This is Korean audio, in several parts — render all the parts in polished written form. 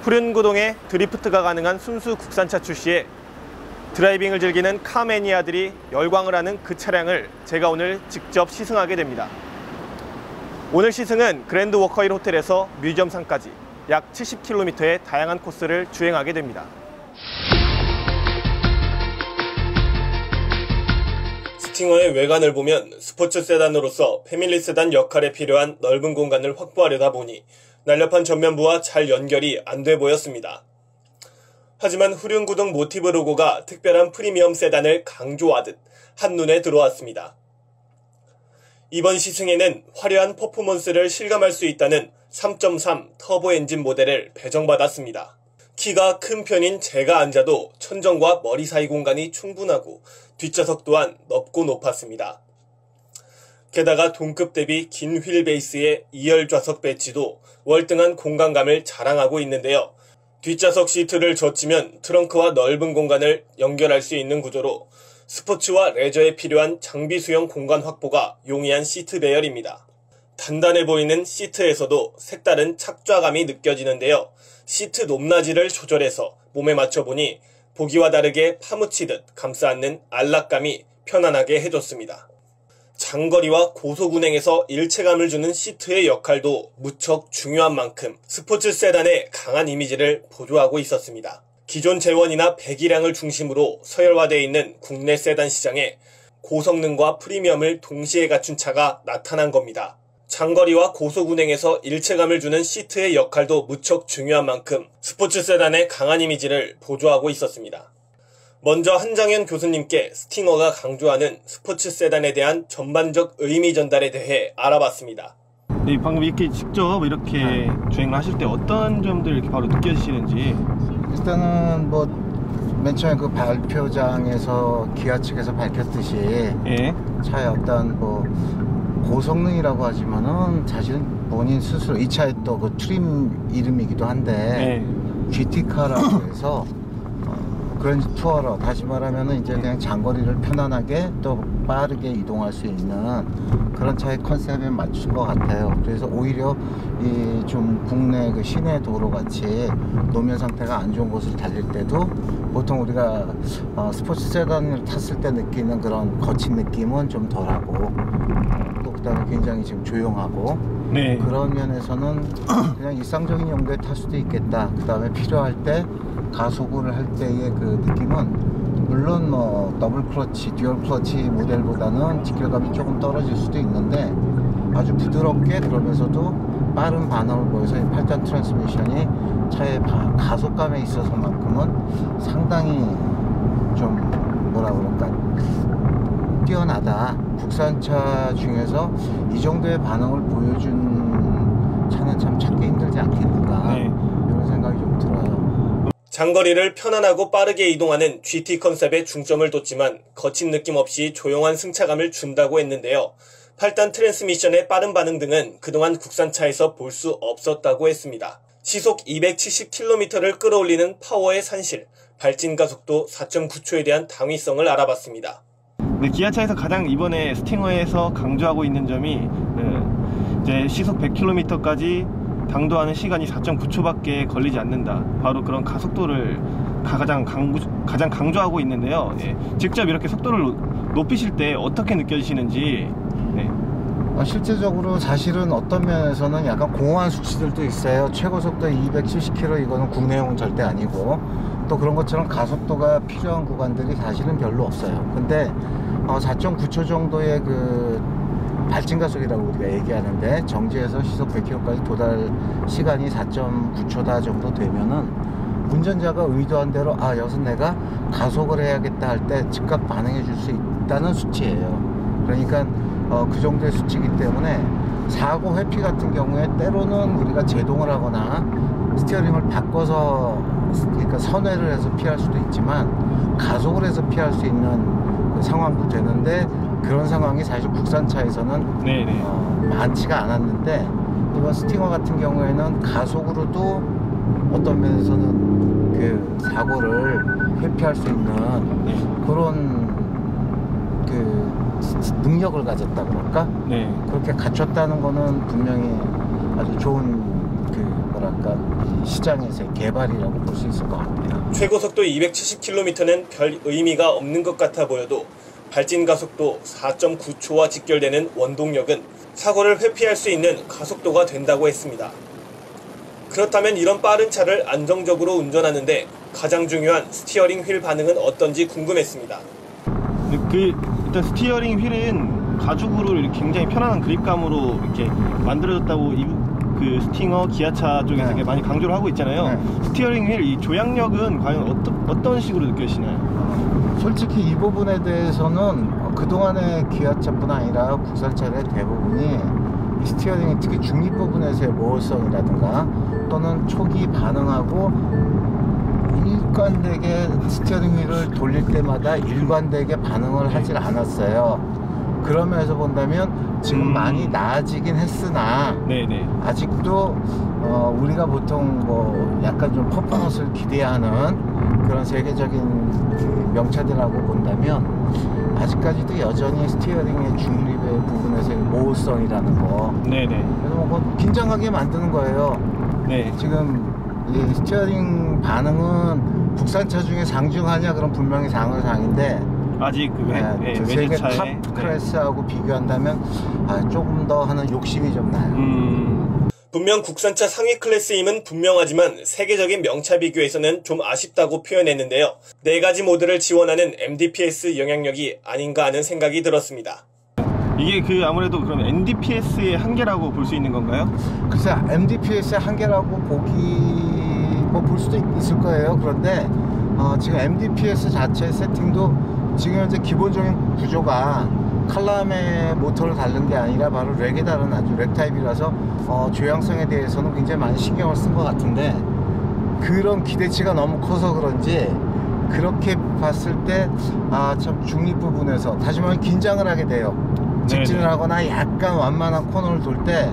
푸른 구동에 드리프트가 가능한 순수 국산차 출시에 드라이빙을 즐기는 카 매니아들이 열광을 하는 그 차량을 제가 오늘 직접 시승하게 됩니다. 오늘 시승은 그랜드 워커힐 호텔에서 뮤지엄산까지 약 70km의 다양한 코스를 주행하게 됩니다. 스팅어의 외관을 보면 스포츠 세단으로서 패밀리 세단 역할에 필요한 넓은 공간을 확보하려다 보니 날렵한 전면부와 잘 연결이 안 돼 보였습니다. 하지만 후륜구동 모티브 로고가 특별한 프리미엄 세단을 강조하듯 한눈에 들어왔습니다. 이번 시승에는 화려한 퍼포먼스를 실감할 수 있다는 3.3 터보 엔진 모델을 배정받았습니다. 키가 큰 편인 제가 앉아도 천정과 머리 사이 공간이 충분하고 뒷좌석 또한 넓고 높았습니다. 게다가 동급 대비 긴 휠 베이스의 2열 좌석 배치도 월등한 공간감을 자랑하고 있는데요. 뒷좌석 시트를 젖히면 트렁크와 넓은 공간을 연결할 수 있는 구조로 스포츠와 레저에 필요한 장비 수용 공간 확보가 용이한 시트 배열입니다. 단단해 보이는 시트에서도 색다른 착좌감이 느껴지는데요. 시트 높낮이를 조절해서 몸에 맞춰보니 보기와 다르게 파묻히듯 감싸안는 안락감이 편안하게 해줬습니다. 장거리와 고속운행에서 일체감을 주는 시트의 역할도 무척 중요한 만큼 스포츠 세단의 강한 이미지를 보조하고 있었습니다. 기존 제원이나 배기량을 중심으로 서열화되어 있는 국내 세단 시장에 고성능과 프리미엄을 동시에 갖춘 차가 나타난 겁니다. 장거리와 고속운행에서 일체감을 주는 시트의 역할도 무척 중요한 만큼 스포츠 세단의 강한 이미지를 보조하고 있었습니다. 먼저 한장현 교수님께 스팅어가 강조하는 스포츠 세단에 대한 전반적 의미 전달에 대해 알아봤습니다. 네, 방금 이렇게 직접 이렇게 주행을 하실 때 어떤 점들 이렇게 바로 느껴지시는지. 일단은 뭐 맨 처음에 그 발표장에서 기아 측에서 밝혔듯이 차의 어떤 뭐 고성능이라고 하지만은 사실은 본인 스스로 이 차의 또 그 트림 이름이기도 한데 GT카라고 해서 그랜드 투어러, 다시 말하면은 이제 그냥 장거리를 편안하게 또 빠르게 이동할 수 있는 그런 차의 컨셉에 맞춘 것 같아요. 그래서 오히려 이 좀 국내 그 시내 도로 같이 노면 상태가 안 좋은 곳을 달릴 때도 보통 우리가 스포츠 세단을 탔을 때 느끼는 그런 거친 느낌은 좀 덜하고, 또 그다음에 굉장히 지금 조용하고, 그런 면에서는 그냥 일상적인 용도에 탈 수도 있겠다. 그다음에 필요할 때 가속을 할 때의 그 느낌은 물론 뭐 더블 클러치, 듀얼 클러치 모델보다는 직결감이 조금 떨어질 수도 있는데 아주 부드럽게, 그러면서도 빠른 반응을 보여서 이 8단 트랜스미션이 차의 가속감에 있어서만큼은 상당히 좀 뭐라 그럴까, 뛰어나다. 국산차 중에서 이 정도의 반응을 보여준 차는 참 찾기 힘들지 않겠는가, 이런 생각이 좀 들어요. 장거리를 편안하고 빠르게 이동하는 GT 컨셉에 중점을 뒀지만 거친 느낌 없이 조용한 승차감을 준다고 했는데요. 8단 트랜스미션의 빠른 반응 등은 그동안 국산차에서 볼 수 없었다고 했습니다. 시속 270km를 끌어올리는 파워의 산실, 발진 가속도 4.9초에 대한 당위성을 알아봤습니다. 네, 기아차에서 가장 이번에 스팅어에서 강조하고 있는 점이 이제 시속 100km까지 당도하는 시간이 4.9초밖에 걸리지 않는다. 바로 그런 가속도를 가장 강조하고 있는데요. 직접 이렇게 속도를 높이실 때 어떻게 느껴지시는지. 실제적으로 사실은 어떤 면에서는 약간 공허한 수치들도 있어요. 최고 속도 270km, 이거는 국내용은 절대 아니고, 또 그런 것처럼 가속도가 필요한 구간들이 사실은 별로 없어요. 근데 4.9초 정도의 그 발진 가속이라고 우리가 얘기하는데, 정지에서 시속 100km까지 도달 시간이 4.9초다 정도 되면은 운전자가 의도한 대로 여기서 내가 가속을 해야겠다 할 때 즉각 반응해 줄 수 있다는 수치예요. 그러니까 그 정도의 수치이기 때문에 사고 회피 같은 경우에 때로는 우리가 제동을 하거나 스티어링을 바꿔서, 그러니까 선회를 해서 피할 수도 있지만 가속을 해서 피할 수 있는 그 상황도 되는데, 그런 상황이 사실 국산차에서는 많지가 않았는데, 이번 스팅어 같은 경우에는 가속으로도 어떤 면에서는 그 사고를 회피할 수 있는 그런 그 능력을 가졌다 그럴까? 그렇게 갖췄다는 거는 분명히 아주 좋은 그 뭐랄까 시장에서의 개발이라고 볼 수 있을 것 같아요. 최고속도 270km는 별 의미가 없는 것 같아 보여도 발진 가속도 4.9초와 직결되는 원동력은 사고를 회피할 수 있는 가속도가 된다고 했습니다. 그렇다면 이런 빠른 차를 안정적으로 운전하는데 가장 중요한 스티어링 휠 반응은 어떤지 궁금했습니다. 일단 스티어링 휠은 가죽으로 이렇게 굉장히 편안한 그립감으로 이렇게 만들어졌다고 그 스팅어 기아차 쪽에서 되게 많이 강조를 하고 있잖아요. 스티어링 휠 이 조향력은 과연 어떤 식으로 느껴지나요? 솔직히 이 부분에 대해서는 그동안의 기아차뿐 아니라 국산차의 대부분이 이 스티어링, 특히 중립 부분에서의 모호성이라든가 또는 초기 반응하고 일관되게 스티어링 휠을 돌릴 때마다 일관되게 반응을 하질 않았어요. 그런 면에서 본다면 지금 많이 나아지긴 했으나 네네. 아직도 우리가 보통 뭐 약간 좀 퍼포먼스를 기대하는 그런 세계적인 그 명차들하고 본다면 아직까지도 여전히 스티어링의 중립의 부분에서의 모호성이라는 거. 네네. 그래서 뭐 긴장하게 만드는 거예요. 네. 지금 이 스티어링 반응은 국산차 중에 상중하냐? 그럼 분명히 상인데 아직 세계 탑 클래스하고 비교한다면 조금 더 하는 욕심이 좀 나요. 분명 국산차 상위 클래스임은 분명하지만 세계적인 명차 비교에서는 좀 아쉽다고 표현했는데요. 4가지 모드를 지원하는 MDPS 영향력이 아닌가 하는 생각이 들었습니다. 이게 아무래도 그럼 NDPS의 한계라고 볼 수 있는 건가요? 글쎄, MDPS의 한계라고 볼 수도 있을 거예요. 그런데 지금 MDPS 자체 세팅도 지금 현재 기본적인 구조가 칼람의 모터를 다른 게 아니라 바로 렉에 다른 아주 렉 타입이라서 조향성에 대해서는 굉장히 많이 신경을 쓴 것 같은데, 그런 기대치가 너무 커서 그런지 그렇게 봤을 때 참 중립 부분에서 다시 말하면 긴장을 하게 돼요. 직진을 하거나 약간 완만한 코너를 돌 때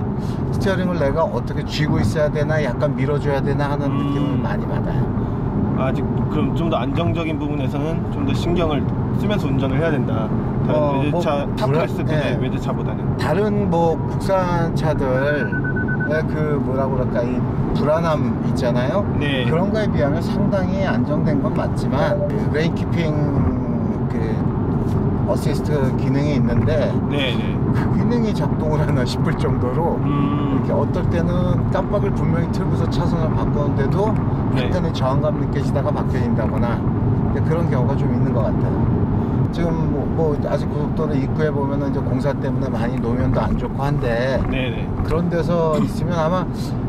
스티어링을 내가 어떻게 쥐고 있어야 되나, 약간 밀어줘야 되나 하는 느낌을 많이 받아요. 아직 그럼 좀 더 안정적인 부분에서는 좀 더 신경을 쓰면서 운전을 해야 된다. 다른 외제차 탑클래스들의 외제차보다는. 다른 국산차들의 뭐라고 그럴까, 이 불안함 있잖아요. 네. 그런 거에 비하면 상당히 안정된 건 맞지만 레인키핑 어시스트 기능이 있는데 네네. 그 기능이 작동을 하나 싶을 정도로 이렇게 어떨 때는 깜빡을 분명히 틀고서 차선을 바꾸는데도 약간의 저항감 느껴지다가 바뀌어진다거나 그런 경우가 좀 있는 것 같아요. 지금 뭐 아직 고속도로 입구에 보면은 이제 공사 때문에 많이 노면도 안 좋고 한데 네네. 그런 데서 있으면 아마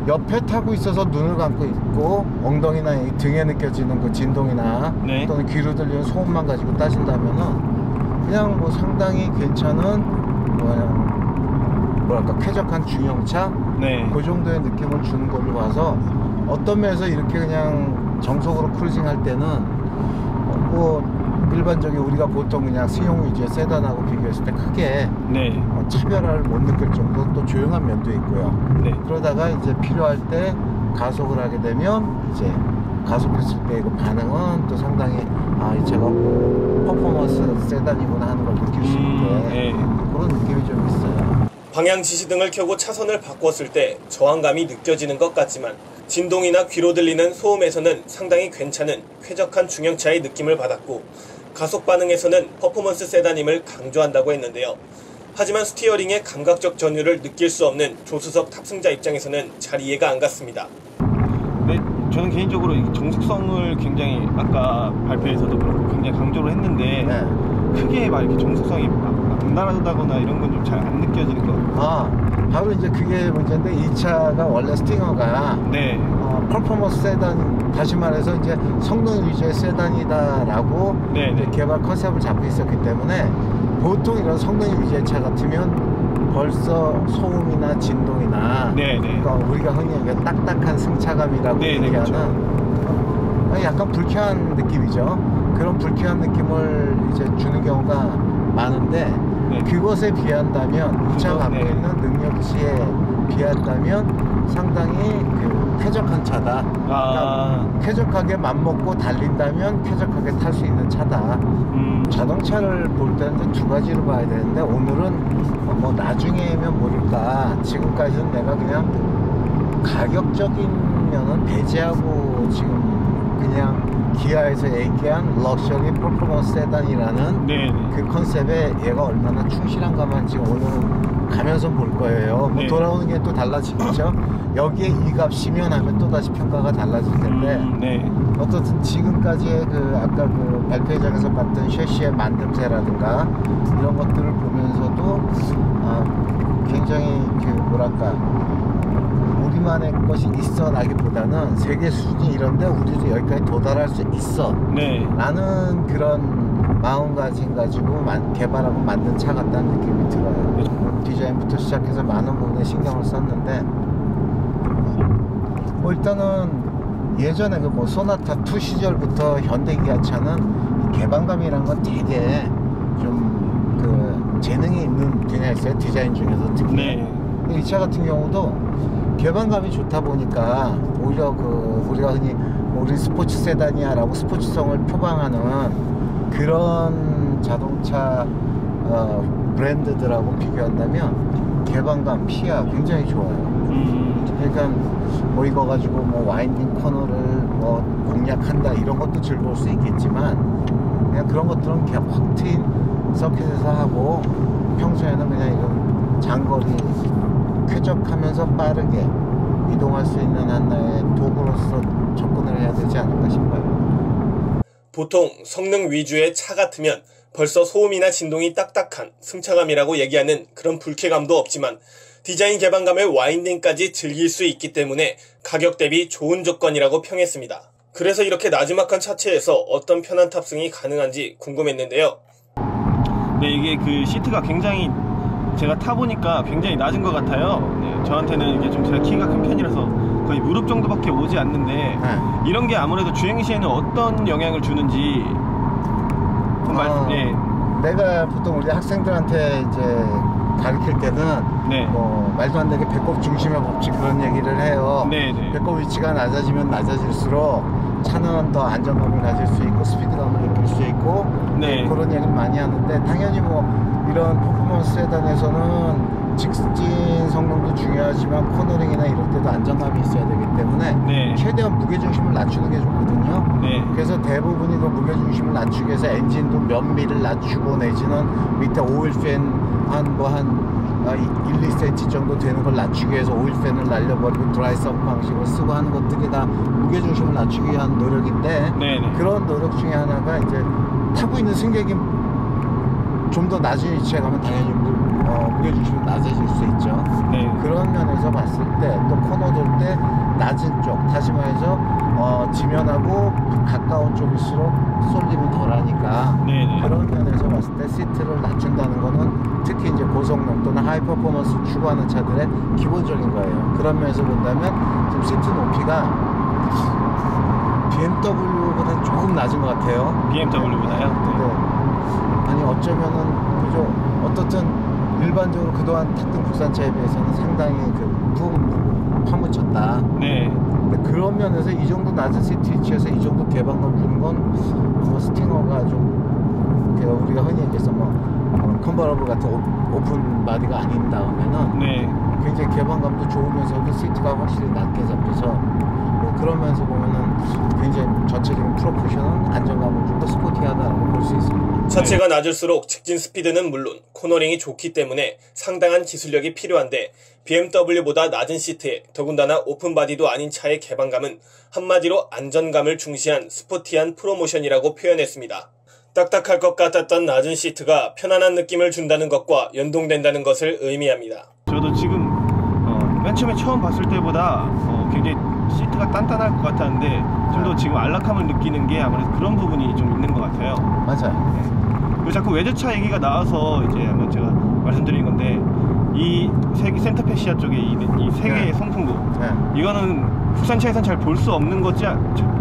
옆에 타고 있어서 눈을 감고 있고 엉덩이나 이 등에 느껴지는 그 진동이나 또는 귀로 들리는 소음만 가지고 따진다면은 그냥 뭐 상당히 괜찮은 뭐랄까 쾌적한 중형차 그 정도의 느낌을 주는 걸로 봐서 어떤 면에서 이렇게 그냥 정석으로 크루징 할 때는 뭐 일반적인 우리가 보통 그냥 승용 위주의 세단하고 비교했을 때 크게 차별화를 못 느낄 정도 또 조용한 면도 있고요. 그러다가 이제 필요할 때 가속을 하게 되면 이제 가속했을 때 그 반응은 또 상당히 이 차가 퍼포먼스 세단이구나 하는 걸 느낄 수 있게 그런 느낌이 좀 있어요. 방향 지시등을 켜고 차선을 바꿨을 때 저항감이 느껴지는 것 같지만 진동이나 귀로 들리는 소음에서는 상당히 괜찮은 쾌적한 중형차의 느낌을 받았고, 가속 반응에서는 퍼포먼스 세단임을 강조한다고 했는데요. 하지만 스티어링의 감각적 전율을 느낄 수 없는 조수석 탑승자 입장에서는 잘 이해가 안 갔습니다. 네, 저는 개인적으로 정숙성을 굉장히 아까 발표에서도 그렇고 굉장히 강조를 했는데 크게 막 이렇게 정숙성이 악랄하다거나 이런 건 좀 잘 안 느껴지는 거. 바로 이제 그게 문제인데, 이 차가 원래 스팅어가 퍼포먼스 세단, 다시 말해서 이제 성능 위주의 세단이다라고 개발 컨셉을 잡고 있었기 때문에 보통 이런 성능 위주의 차 같으면 벌써 소음이나 진동이나 그러니까 우리가 흔히 얘기하는 딱딱한 승차감이라고 얘기하는 약간 불쾌한 느낌이죠. 그런 불쾌한 느낌을 이제 주는 경우가 많은데 그것에 비한다면 이 차가 갖고 있는 능력치에 비한다면 상당히 쾌적한 차다. 그러니까 쾌적하게 맘먹고 달린다면 쾌적하게 탈 수 있는 차다. 자동차를 볼 때는 두 가지로 봐야 되는데, 오늘은 뭐 나중에면 모를까, 지금까지는 내가 그냥 가격적인 보면은 배제하고 지금 그냥 기아에서 얘기한 럭셔리 퍼포먼스 세단이라는 그 컨셉에 얘가 얼마나 충실한가만 지금 오늘은 가면서 볼 거예요. 뭐 돌아오는 게 또 달라지겠죠. 여기에 이 값이면 하면 또 다시 평가가 달라질 텐데 어떻든 지금까지의 그 아까 그 발표회장에서 봤던 셰시의 만듦새라든가 이런 것들을 보면서도 굉장히 그 뭐랄까 우리만의 것이 있어 라기보다는 세계 수준이 이런데 우리도 여기까지 도달할 수 있어 라는 그런 마음가짐 가지고 개발하고 만든 차 같다는 느낌이 들어요. 디자인부터 시작해서 많은 부분에 신경을 썼는데 뭐 일단은 예전에 그 뭐 소나타 2 시절부터 현대 기아차는 개방감이란 건 되게 좀 그 재능이 있는 분야였어요. 디자인 중에서 특히. 이 차 같은 경우도 개방감이 좋다 보니까 오히려 그 우리가 흔히 우리 스포츠 세단이야라고 스포츠성을 표방하는 그런 자동차 브랜드들하고 비교한다면 개방감, 피아 굉장히 좋아요. 그러니까 뭐 이거 가지고 뭐 와인딩 코너를 뭐 공략한다 이런 것도 즐거울 수 있겠지만 그냥 그런 것들은 그냥 확 트인 서킷에서 하고 평소에는 그냥 이런 장거리 쾌적하면서 빠르게 이동할 수 있는 하나의 도구로서 접근을 해야 되지 않을까 싶어요. 보통 성능 위주의 차 같으면 벌써 소음이나 진동이 딱딱한 승차감이라고 얘기하는 그런 불쾌감도 없지만 디자인 개방감의 와인딩까지 즐길 수 있기 때문에 가격 대비 좋은 조건이라고 평했습니다. 그래서 이렇게 나지막한 차체에서 어떤 편한 탑승이 가능한지 궁금했는데요. 이게 그 시트가 굉장히 제가 타보니까 굉장히 낮은 것 같아요. 저한테는 이게 좀 제가 키가 큰 편이라서 거의 무릎 정도밖에 오지 않는데 이런 게 아무래도 주행 시에는 어떤 영향을 주는지 내가 보통 우리 학생들한테 이제 가르칠 때는 뭐 말도 안 되게 배꼽 중심의 법칙 그런 얘기를 해요. 배꼽 위치가 낮아지면 낮아질수록 차는 더 안정감을 가질 수 있고 스피드감을 느낄 수 있고 그런 얘기를 많이 하는데 당연히 뭐 이런 퍼포먼스 세단에서는 직진 성능도 중요하지만 코너링이나 이럴 때도 안정감이 있어야 되기 때문에 최대한 무게중심을 낮추는 게 좋거든요. 그래서 대부분이 그 무게중심을 낮추기 위해서 엔진도 몇 미를 낮추고 내지는 밑에 오일팬 한 1, 2cm 정도 되는 걸 낮추기 위해서 오일팬을 날려버리고 드라이서브 방식으로 쓰고 하는 것들이 다 무게중심을 낮추기 위한 노력인데 그런 노력 중에 하나가 이제 타고 있는 승객이 좀 더 낮은 위치에 가면 당연히 무게중심이 낮아질 수 있죠. 그런 면에서 봤을 때 또 코너 돌 때 낮은 쪽, 다시 말해서 지면하고 가까운 쪽일수록 쏠림이 덜하니까 그런 면에서 봤을 때 시트를 낮춘다는 거는 특히 이제 고성능 또는 하이 퍼포먼스 추구하는 차들의 기본적인 거예요. 그런 면에서 본다면 지금 시트 높이가 BMW보다 조금 낮은 것 같아요. BMW보다요? 아니 어쩌면은 그죠. 어떻든 일반적으로 그동안 탔던 국산차에 비해서는 상당히 푹 파묻혔다. 근데 그런 면에서 이 정도 낮은 시트 위치에서 이 정도 개방감 주는 건 뭐 스팅어가 좀 우리가 흔히 얘기해서 뭐 컨버러블 같은 오픈 바디가 아닌 다음에는 굉장히 개방감도 좋으면서도 시트가 확실히 낮게 잡혀서 그러면서 보면은 굉장히 전체적인 프로포션은 안정감을 주고 스포티하다라고 볼 수 있습니다. 차체가 낮을수록 직진 스피드는 물론 코너링이 좋기 때문에 상당한 기술력이 필요한데 BMW보다 낮은 시트에 더군다나 오픈바디도 아닌 차의 개방감은 한마디로 안전감을 중시한 스포티한 프로모션이라고 표현했습니다. 딱딱할 것 같았던 낮은 시트가 편안한 느낌을 준다는 것과 연동된다는 것을 의미합니다. 저도 지금 맨 처음에 처음 봤을 때보다 굉장히 시트가 단단할 것 같았는데 좀 더 지금 안락함을 느끼는 게 아무래도 그런 부분이 좀 있는 것 같아요. 맞아요. 그리고 자꾸 외제차 얘기가 나와서 이제 한번 제가 말씀드린 건데 이 센터페시아 쪽에 이 세 개의 송풍구 이거는 국산차에선 잘 볼 수 없는 거지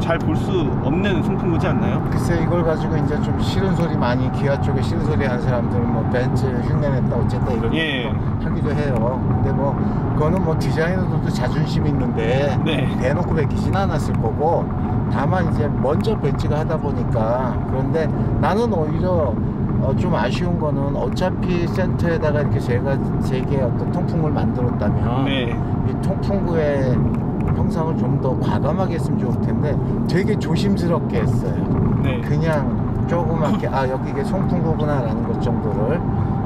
잘 볼 수 없는 송풍구지 않나요? 글쎄 이걸 가지고 이제 좀 싫은 소리 많이 기아 쪽에 싫은 소리 하는 사람들은 뭐 벤츠 흉내냈다 어쨌다 이런 것도 하기도 해요. 근데 뭐 그거는 뭐 디자이너들도 자존심 있는데 대놓고 베끼진 않았을 거고 다만 이제 먼저 벤츠가 하다 보니까 그런데 나는 오히려 좀 아쉬운 거는 어차피 센터에다가 이렇게 세 개의 어떤 통풍을 만들었다면 이 통풍구의 형상을 좀 더 과감하게 했으면 좋을 텐데 되게 조심스럽게 했어요. 네. 그냥 조그맣게 여기 이게 송풍구구나 라는 것 정도를.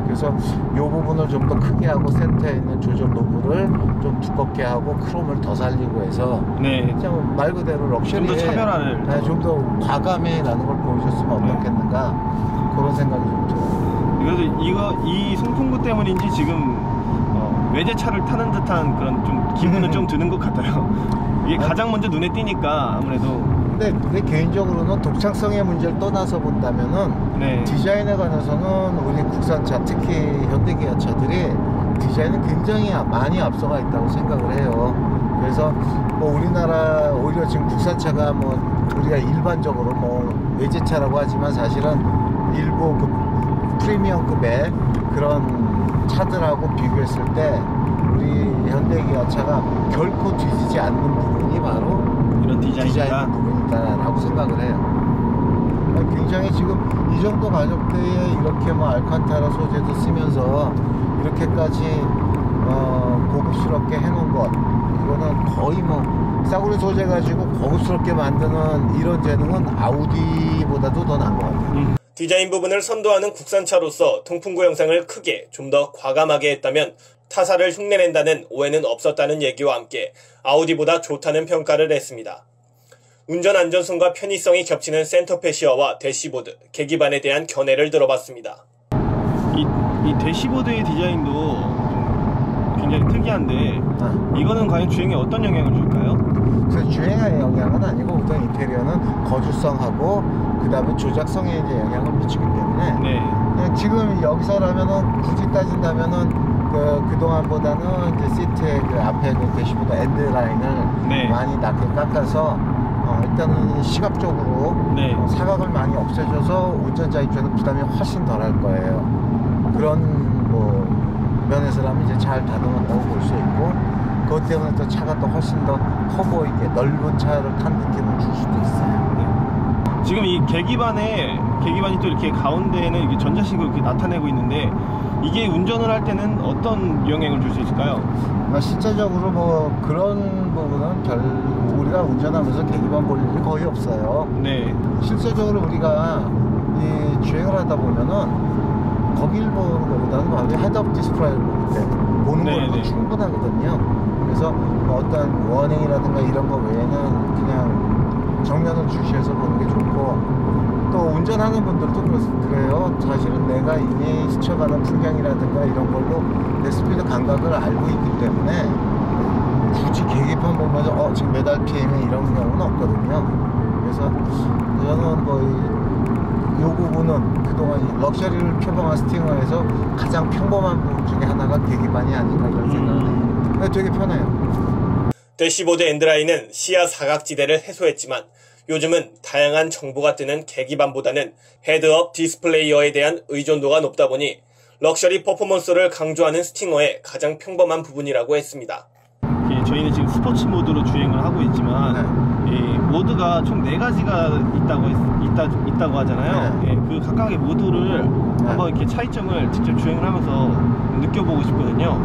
그래서 이 부분을 좀 더 크게 하고 센터에 있는 조절 노브를 좀 두껍게 하고 크롬을 더 살리고 해서 네. 그냥 말 그대로 럭셔리에 좀 더 차별화를 좀 더 과감해 라는 걸 보여줬으면 어떻겠는가 그런 생각이 좀 들어요. 그래서 이 송풍구 때문인지 지금 외제차를 타는 듯한 그런 좀 기분은 좀 드는 것 같아요. 이게 가장 먼저 눈에 띄니까 아무래도. 근데 내 개인적으로는 독창성의 문제를 떠나서 본다면은 네. 디자인에 관해서는 우리 국산차 특히 현대기아차들이 디자인은 굉장히 많이 앞서가 있다고 생각을 해요. 그래서 뭐 우리나라 오히려 지금 국산차가 뭐 우리가 일반적으로 뭐 외제차라고 하지만 사실은 일부 그 프리미엄급의 그런 차들하고 비교했을 때 우리 현대기아차가 결코 뒤지지 않는 부분이 바로 이런 디자인 부분이다라고 생각을 해요. 굉장히 지금 이 정도 가격대에 이렇게 뭐 알칸타라 소재도 쓰면서 이렇게까지 고급스럽게 해놓은 것, 이거는 거의 뭐 싸구려 소재 가지고 고급스럽게 만드는 이런 재능은 아우디보다도 더 나은 것 같아요. 디자인 부분을 선도하는 국산차로서 통풍구 형상을 크게 좀 더 과감하게 했다면 타사를 흉내낸다는 오해는 없었다는 얘기와 함께 아우디보다 좋다는 평가를 했습니다. 운전 안전성과 편의성이 겹치는 센터페 시어와 대시보드, 계기반에 대한 견해를 들어봤습니다. 이 대시보드의 디자인도 좀 굉장히 특이한데 이거는 과연 주행에 어떤 영향을 줄까요? 그래서 주행에 영향은 아니고 우선 인테리어는 거주성하고 그 다음에 조작성에 이제 영향을 미치기 때문에 네. 지금 여기서라면은 굳이 따진다면은 그동안보다는 이제 시트의 그 앞에 그 대시보드 엔드라인을 네. 많이 낮게 깎아서 일단은 시각적으로 사각을 많이 없애줘서 운전자 입장에서 부담이 훨씬 덜 할 거예요. 그런 뭐 면에서라면 이제 잘 다듬었다고 볼 수 있고 그것 때문에 또 차가 또 훨씬 더 커 보이게 넓은 차를 탄 느낌을 줄 수도 있어요. 네. 지금 이 계기반이 또 이렇게 가운데에는 이게 전자식으로 이렇게 나타내고 있는데 이게 운전을 할 때는 어떤 영향을 줄 수 있을까요? 실제적으로 뭐 그런 부분은 우리가 운전하면서 계기반 볼 일이 거의 없어요. 네. 실제적으로 우리가 이 주행을 하다 보면은 거길 보는 것보다는 바로 헤드업 디스플레이를 보는 걸로 충분하거든요. 그래서 뭐 어떤 워닝이라든가 이런 거 외에는 그냥 정면을 주시해서 보는 게 좋고, 또 운전하는 분들도 그래요. 사실은 내가 이미 스쳐가는 풍경이라든가 이런 걸로 내 스피드 감각을 알고 있기 때문에 굳이 계기판 보면서 지금 몇 RPM에 이런 경우는 없거든요. 그래서 저는 뭐 이 부분은 그동안 럭셔리를 표방한 스팅어에서 가장 평범한 부분 중에 하나가 계기판이 아닌가 이런 생각을 해요. 되게 편해요. 대시보드 엔드라인은 시야 사각지대를 해소했지만 요즘은 다양한 정보가 뜨는 계기반보다는 헤드업 디스플레이어에 대한 의존도가 높다 보니 럭셔리 퍼포먼스를 강조하는 스팅어의 가장 평범한 부분이라고 했습니다. 저희는 지금 스포츠 모드로 주행을 하고 있지만 이 모드가 총 4가지가 있다고 하잖아요. 그 각각의 모드를 한번 이렇게 차이점을 직접 주행을 하면서 느껴보고 싶거든요.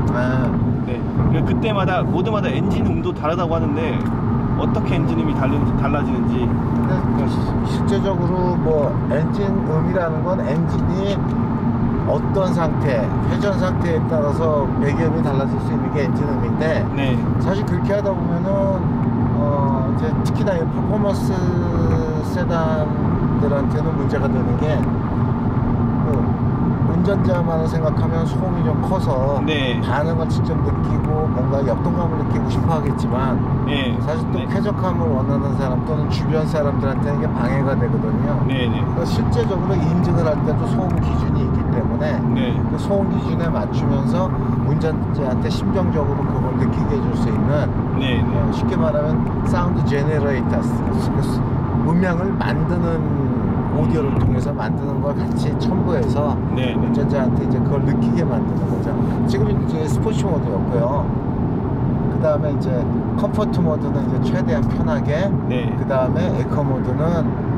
그때마다 모드마다 엔진 음도 다르다고 하는데 어떻게 엔진 음이 달라지는지. 실제적으로 뭐 엔진 음이라는 건 엔진이 어떤 상태, 회전 상태에 따라서 배기음이 달라질 수 있는 게 엔진 음인데 사실 그렇게 하다 보면은 이제 특히나 이 퍼포먼스 세단들한테는 문제가 되는 게 운전자만을 생각하면 소음이 좀 커서 반응을 직접 느끼고 뭔가 역동감을 느끼고 싶어 하겠지만 사실 또 쾌적함을 원하는 사람 또는 주변 사람들한테는 이게 방해가 되거든요. 실제적으로 인증을 할 때도 소음 기준이 있기 때문에 그 소음 기준에 맞추면서 운전자한테 심정적으로 그걸 느끼게 해줄 수 있는 쉽게 말하면 사운드 제너레이터, 음향을 만드는 오디오를 통해서 만드는 걸 같이 첨부해서 운전자한테 이제 그걸 느끼게 만드는 거죠. 지금 이제 스포츠 모드였고요. 그 다음에 이제 컴포트 모드는 이제 최대한 편하게, 그 다음에 에코 모드는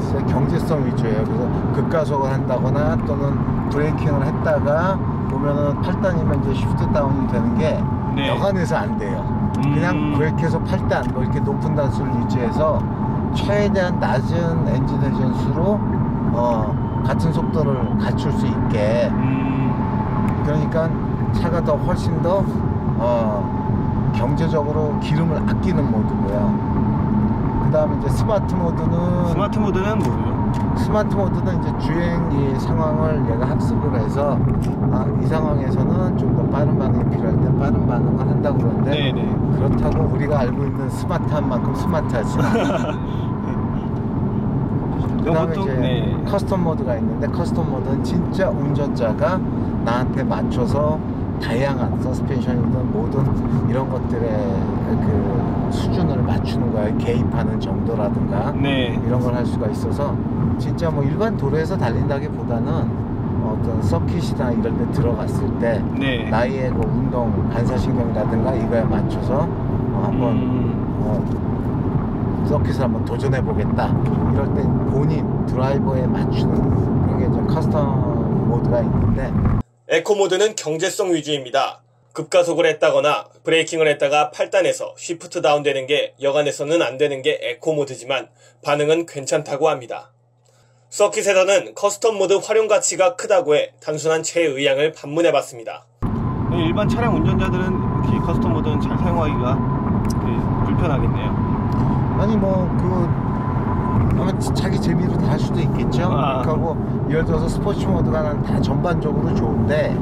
진짜 경제성 위주예요. 그래서 급가속을 한다거나 또는 브레이킹을 했다가 보면은 8단이면 이제 쉬프트 다운이 되는 게 여간에서 안 돼요. 그냥 브레이크에서 8단 뭐 이렇게 높은 단수를 유지해서 최대한 낮은 엔진 회전수로 같은 속도를 갖출 수 있게 그러니까 차가 더 훨씬 더 경제적으로 기름을 아끼는 모드고요. 그 다음에 이제 스마트 모드는 뭐죠? 스마트 모드는 이제 주행 이 상황을 얘가 학습을 해서 이 상황에서는 좀 더 빠른 반응이 필요할 때 빠른 반응을 한다고 그러는데 네네. 그렇다고 우리가 알고 있는 스마트한 만큼 스마트하지 그 다음에 이제 커스텀 모드가 있는데 커스텀 모드는 진짜 운전자가 나한테 맞춰서 다양한 서스펜션이든 뭐든 이런 것들의 그 수준을 맞추는 거예요. 개입하는 정도라든가 이런 걸 할 수가 있어서 진짜 뭐 일반 도로에서 달린다기보다는 어떤 서킷이나 이런 데 들어갔을 때 나의 그 운동 반사신경이라든가 이거에 맞춰서 한번 서킷을 한번 도전해 보겠다 이럴 때 본인 드라이버에 맞추는 그런 게 이제 커스텀 모드가 있는데 에코 모드는 경제성 위주입니다. 급가속을 했다거나 브레이킹을 했다가 8단에서 쉬프트 다운 되는 게 여간에서는 안 되는 게 에코 모드지만 반응은 괜찮다고 합니다. 서킷에서는 커스텀 모드 활용 가치가 크다고 해 단순한 제 의향을 반문해봤습니다. 일반 차량 운전자들은 이 커스텀 모드는 잘 사용하기가 불편하겠네요. 아니 아마 자기 재미로 다 할 수도 있겠죠. 그렇고 예를 들어서 스포츠 모드가 난 다 전반적으로 좋은데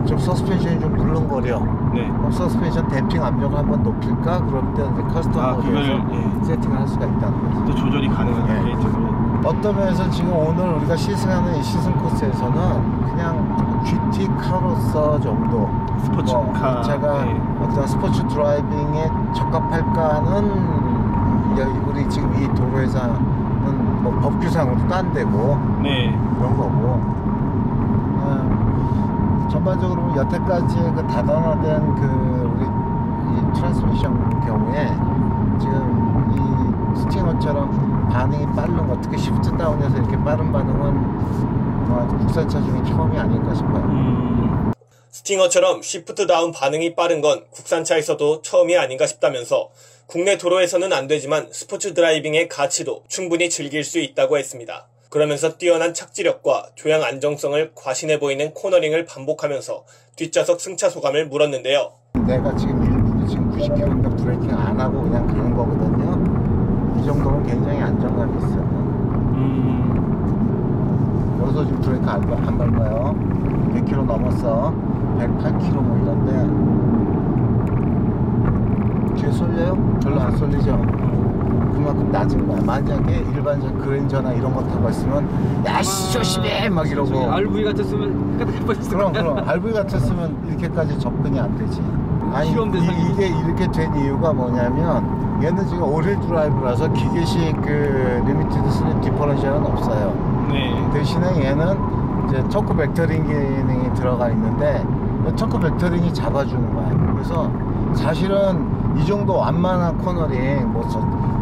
좀 서스펜션이 좀 물렁거려. 그럼 서스펜션 댐핑 압력을 한번 높일까? 그럴 때 이제 커스텀 모드에서 세팅을 할 수가 있다는 거죠. 또 조절이 가능한 개인적으로. 어떤 면에서 지금 오늘 우리가 시승하는 이 시승 코스에서는 그냥 GT 카로서 정도 스포츠카 차가 어떤 스포츠 드라이빙에 적합할까는 우리 지금 이 도로에서는 뭐 법규상으로도 안 되고 그런 거고 전반적으로 여태까지의 그 다변화된 우리 이 트랜스미션 경우에 지금 이 스팅어처럼 반응이 빠른 거 특히 시프트 다운해서 이렇게 빠른 반응은 국산차 중에 처음이 아닐까 싶어요. 스팅어처럼 시프트 다운 반응이 빠른 건 국산차에서도 처음이 아닌가 싶다면서 국내 도로에서는 안 되지만 스포츠 드라이빙의 가치도 충분히 즐길 수 있다고 했습니다. 그러면서 뛰어난 착지력과 조향 안정성을 과신해 보이는 코너링을 반복하면서 뒷좌석 승차 소감을 물었는데요. 내가 지금 일부러 지금 90km인가 브레이킹 안 하고 그냥 가는 거거든요. 이 정도면 굉장히 안정감이 있어요. 여기서 지금 브레이크 안 밟아요. 100km 넘었어. 108km 뭐 이런데 뒤에 쏠려요? 별로 안 쏠리죠? 그만큼 낮은 거야. 만약에 일반적 그랜저나 이런 거 타고 있으면 야씨 조심해 막 이러고 RV 같았으면 끝날 뻔했을 거야. 그럼 RV 같았으면 이렇게까지 접근이 안 되지. 아니 이게 이렇게 된 이유가 뭐냐면 얘는 지금 오릴 드라이브라서 기계식 그 리미티드 슬립 디퍼런셜은 없어요. 대신에 얘는 이제 토크 벡터링 기능이 들어가 있는데 토크 벡터링이 잡아주는 거야. 그래서 사실은 이 정도 완만한 코너링 뭐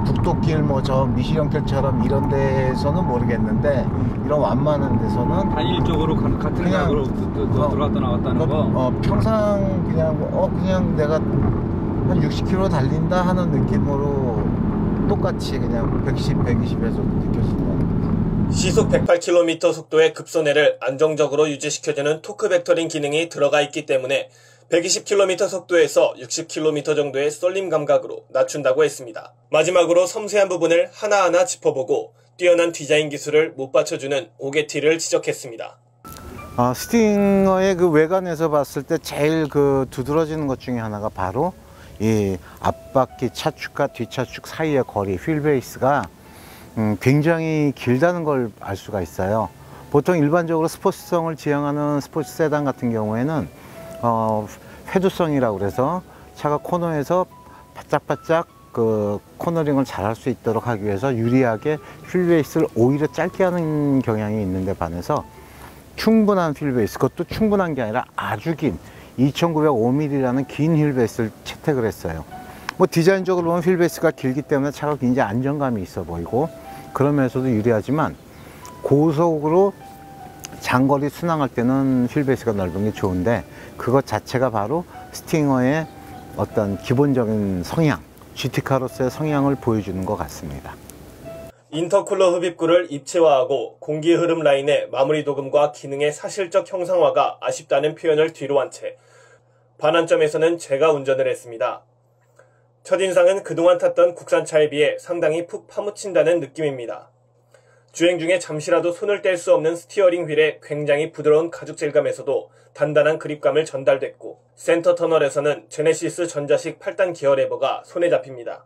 북도길 뭐 저 미시령길처럼 이런 데서는 모르겠는데 이런 완만한 데서는 단일적으로 같은 각으로 들어갔다 나왔다는 거 평상 그냥 내가 한 60km 달린다 하는 느낌으로 똑같이 그냥 110, 120에서 느껴진다. 시속 108km 속도의 급선회를 안정적으로 유지시켜주는 토크 벡터링 기능이 들어가 있기 때문에 120km 속도에서 60km 정도의 쏠림 감각으로 낮춘다고 했습니다. 마지막으로 섬세한 부분을 하나하나 짚어보고 뛰어난 디자인 기술을 못 받쳐주는 오게티를 지적했습니다. 스팅어의 그 외관에서 봤을 때 제일 그 두드러지는 것 중에 하나가 바로 이 앞바퀴 차축과 뒷차축 사이의 거리, 휠베이스가 굉장히 길다는 걸 알 수가 있어요. 보통 일반적으로 스포츠성을 지향하는 스포츠 세단 같은 경우에는 회두성이라고 그래서 차가 코너에서 바짝바짝 그 코너링을 잘 할 수 있도록 하기 위해서 유리하게 휠베이스를 오히려 짧게 하는 경향이 있는데 반해서 충분한 휠베이스, 그것도 충분한 게 아니라 아주 긴 2905mm라는 긴 휠베이스를 채택을 했어요. 뭐 디자인적으로 보면 휠베이스가 길기 때문에 차가 굉장히 안정감이 있어 보이고 그러면서도 유리하지만 고속으로 장거리 순항할 때는 휠베이스가 넓은 게 좋은데 그것 자체가 바로 스팅어의 어떤 기본적인 성향, GT카로서의 성향을 보여주는 것 같습니다. 인터쿨러 흡입구를 입체화하고 공기 흐름 라인의 마무리 도금과 기능의 사실적 형상화가 아쉽다는 표현을 뒤로 한 채 반환점에서는 제가 운전을 했습니다. 첫인상은 그동안 탔던 국산차에 비해 상당히 푹 파묻힌다는 느낌입니다. 주행 중에 잠시라도 손을 뗄 수 없는 스티어링 휠에 굉장히 부드러운 가죽 질감에서도 단단한 그립감을 전달됐고, 센터 터널에서는 제네시스 전자식 8단 기어 레버가 손에 잡힙니다.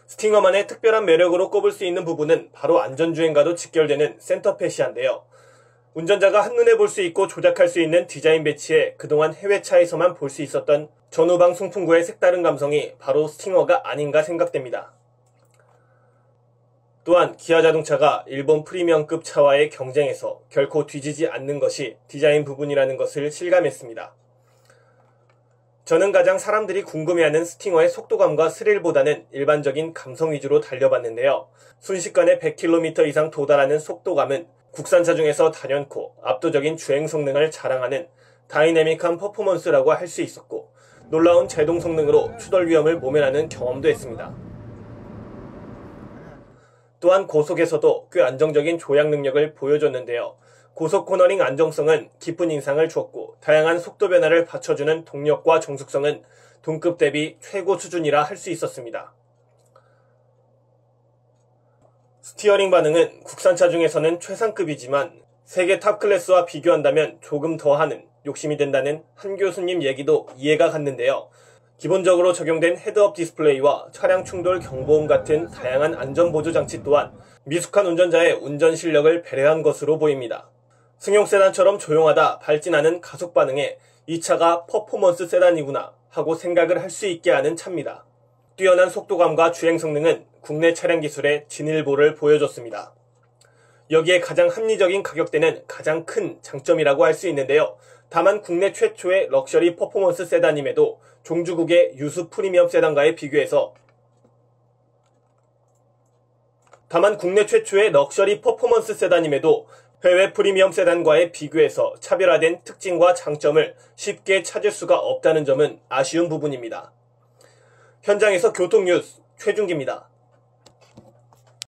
스팅어만의 특별한 매력으로 꼽을 수 있는 부분은 바로 안전주행과도 직결되는 센터 패시아인데요. 운전자가 한눈에 볼 수 있고 조작할 수 있는 디자인 배치에 그동안 해외차에서만 볼 수 있었던 전후방 송풍구의 색다른 감성이 바로 스팅어가 아닌가 생각됩니다. 또한 기아 자동차가 일본 프리미엄급 차와의 경쟁에서 결코 뒤지지 않는 것이 디자인 부분이라는 것을 실감했습니다. 저는 가장 사람들이 궁금해하는 스팅어의 속도감과 스릴보다는 일반적인 감성 위주로 달려봤는데요. 순식간에 100km 이상 도달하는 속도감은 국산차 중에서 단연코 압도적인 주행 성능을 자랑하는 다이내믹한 퍼포먼스라고 할 수 있었고, 놀라운 제동 성능으로 추돌 위험을 모면하는 경험도 했습니다. 또한 고속에서도 꽤 안정적인 조향 능력을 보여줬는데요. 고속 코너링 안정성은 깊은 인상을 주었고, 다양한 속도 변화를 받쳐주는 동력과 정숙성은 동급 대비 최고 수준이라 할 수 있었습니다. 스티어링 반응은 국산차 중에서는 최상급이지만 세계 탑 클래스와 비교한다면 조금 더하는 욕심이 된다는 한 교수님 얘기도 이해가 갔는데요. 기본적으로 적용된 헤드업 디스플레이와 차량 충돌 경보음 같은 다양한 안전보조 장치 또한 미숙한 운전자의 운전 실력을 배려한 것으로 보입니다. 승용 세단처럼 조용하다 발진하는 가속 반응에 이 차가 퍼포먼스 세단이구나 하고 생각을 할 수 있게 하는 차입니다. 뛰어난 속도감과 주행 성능은 국내 차량 기술의 진일보를 보여줬습니다. 여기에 가장 합리적인 가격대는 가장 큰 장점이라고 할 수 있는데요. 다만 국내 최초의 럭셔리 퍼포먼스 세단임에도 종주국의 유수 프리미엄 세단과의 비교해서 해외 프리미엄 세단과의 비교해서 차별화된 특징과 장점을 쉽게 찾을 수가 없다는 점은 아쉬운 부분입니다. 현장에서 교통뉴스 최준기입니다.